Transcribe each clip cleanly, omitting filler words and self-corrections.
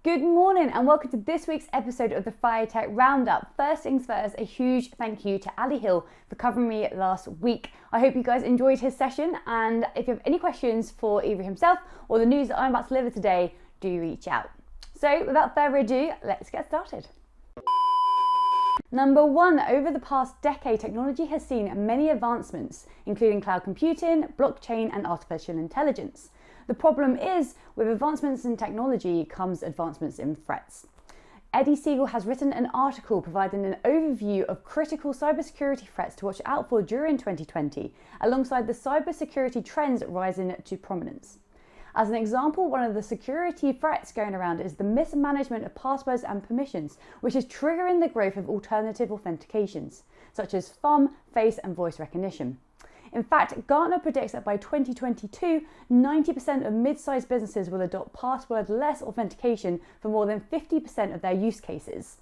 Good morning and welcome to this week's episode of the Friday Tech Roundup. First things first, a huge thank you to Ali Hill for covering me last week. I hope you guys enjoyed his session, and if you have any questions for either himself or the news that I'm about to deliver today, do reach out. So without further ado, let's get started. Number one, over the past decade, technology has seen many advancements, including cloud computing, blockchain, and artificial intelligence. The problem is, with advancements in technology comes advancements in threats. Eddie Segal has written an article providing an overview of critical cybersecurity threats to watch out for during 2020, alongside the cybersecurity trends rising to prominence. As an example, one of the security threats going around is the mismanagement of passwords and permissions, which is triggering the growth of alternative authentications, such as thumb, face, and voice recognition. In fact, Gartner predicts that by 2022, 90% of mid-sized businesses will adopt password-less authentication for more than 50% of their use cases.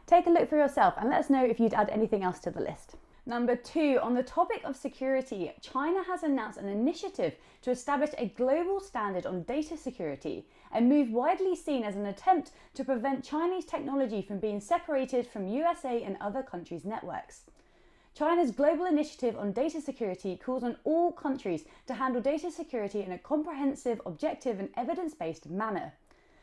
Take a look for yourself and let us know if you'd add anything else to the list. Number two, on the topic of security, China has announced an initiative to establish a global standard on data security, a move widely seen as an attempt to prevent Chinese technology from being separated from USA and other countries' networks. China's global initiative on data security calls on all countries to handle data security in a comprehensive, objective, and evidence-based manner.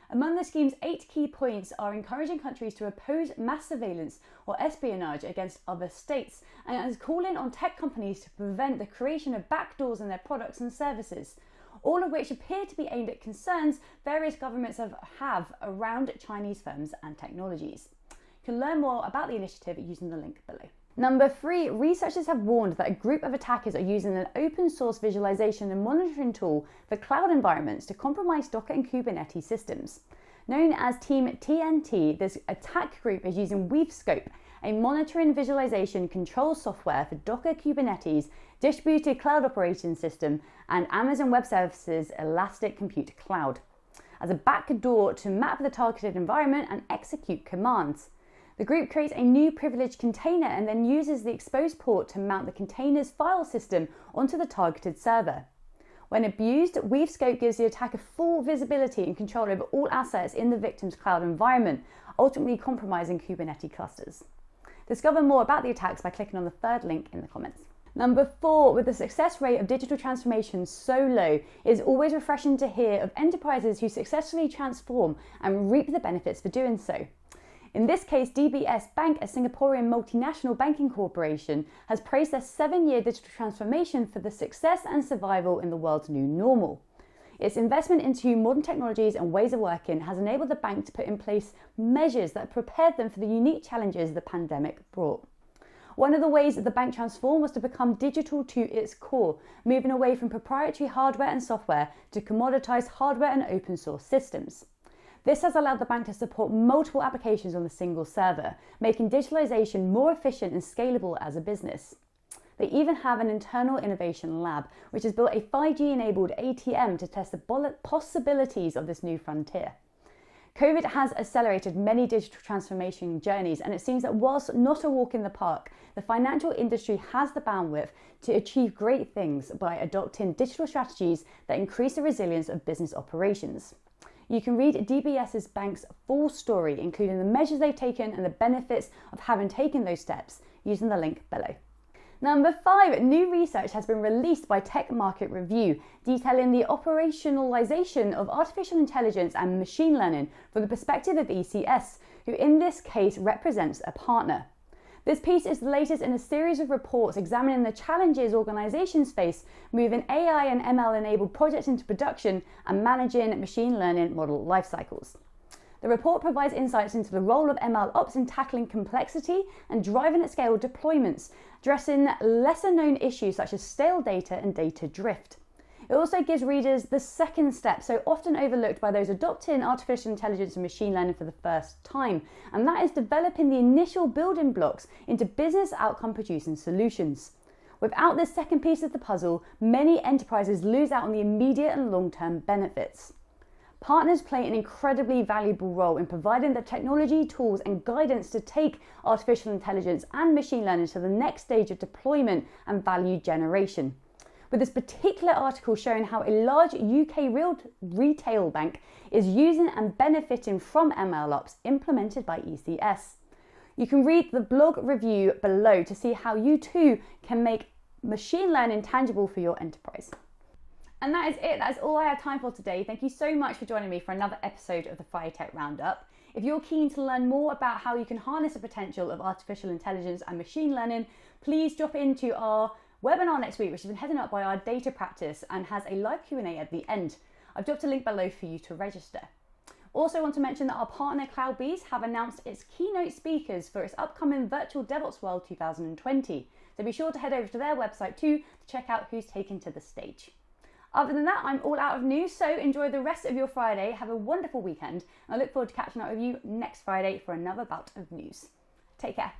Among the scheme's 8 key points are encouraging countries to oppose mass surveillance or espionage against other states, and is calling on tech companies to prevent the creation of backdoors in their products and services, all of which appear to be aimed at concerns various governments have around Chinese firms and technologies. You can learn more about the initiative using the link below. Number three, researchers have warned that a group of attackers are using an open source visualization and monitoring tool for cloud environments to compromise Docker and Kubernetes systems. Known as Team TNT, this attack group is using Weavescope, a monitoring visualization control software for Docker, Kubernetes, distributed cloud operating system, and Amazon Web Services Elastic Compute Cloud, as a backdoor to map the targeted environment and execute commands. The group creates a new privileged container and then uses the exposed port to mount the container's file system onto the targeted server. When abused, Weavescope gives the attacker full visibility and control over all assets in the victim's cloud environment, ultimately compromising Kubernetes clusters. Discover more about the attacks by clicking on the third link in the comments. Number four, with the success rate of digital transformation so low, it is always refreshing to hear of enterprises who successfully transform and reap the benefits for doing so. In this case, DBS Bank, a Singaporean multinational banking corporation, has praised their 7-year digital transformation for the success and survival in the world's new normal. Its investment into modern technologies and ways of working has enabled the bank to put in place measures that prepared them for the unique challenges the pandemic brought. One of the ways that the bank transformed was to become digital to its core, moving away from proprietary hardware and software to commoditized hardware and open source systems. This has allowed the bank to support multiple applications on a single server, making digitalization more efficient and scalable as a business. They even have an internal innovation lab, which has built a 5G-enabled ATM to test the possibilities of this new frontier. COVID has accelerated many digital transformation journeys, and it seems that whilst not a walk in the park, the financial industry has the bandwidth to achieve great things by adopting digital strategies that increase the resilience of business operations. You can read DBS Bank's full story, including the measures they've taken and the benefits of having taken those steps, using the link below. Number five, new research has been released by Tech Market Review, detailing the operationalisation of artificial intelligence and machine learning from the perspective of ECS, who in this case represents a partner. This piece is the latest in a series of reports examining the challenges organisations face moving AI and ML-enabled projects into production and managing machine learning model lifecycles. The report provides insights into the role of ML ops in tackling complexity and driving at scale deployments, addressing lesser-known issues such as stale data and data drift. It also gives readers the second step, so often overlooked by those adopting artificial intelligence and machine learning for the first time, and that is developing the initial building blocks into business outcome producing solutions. Without this second piece of the puzzle, many enterprises lose out on the immediate and long-term benefits. Partners play an incredibly valuable role in providing the technology, tools, and guidance to take artificial intelligence and machine learning to the next stage of deployment and value generation. with this particular article showing how a large UK retail bank is using and benefiting from MLOps implemented by ECS. You can read the blog review below to see how you too can make machine learning tangible for your enterprise. And that is it. That is all I have time for today. Thank you so much for joining me for another episode of the FireTech Roundup. If you're keen to learn more about how you can harness the potential of artificial intelligence and machine learning, please drop into our webinar next week, which has been headed up by our data practice and has a live Q&A at the end. I've dropped a link below for you to register. Also want to mention that our partner CloudBees have announced its keynote speakers for its upcoming Virtual DevOps World 2020. So be sure to head over to their website too to check out who's taken to the stage. Other than that, I'm all out of news, so enjoy the rest of your Friday. Have a wonderful weekend. I look forward to catching up with you next Friday for another bout of news. Take care.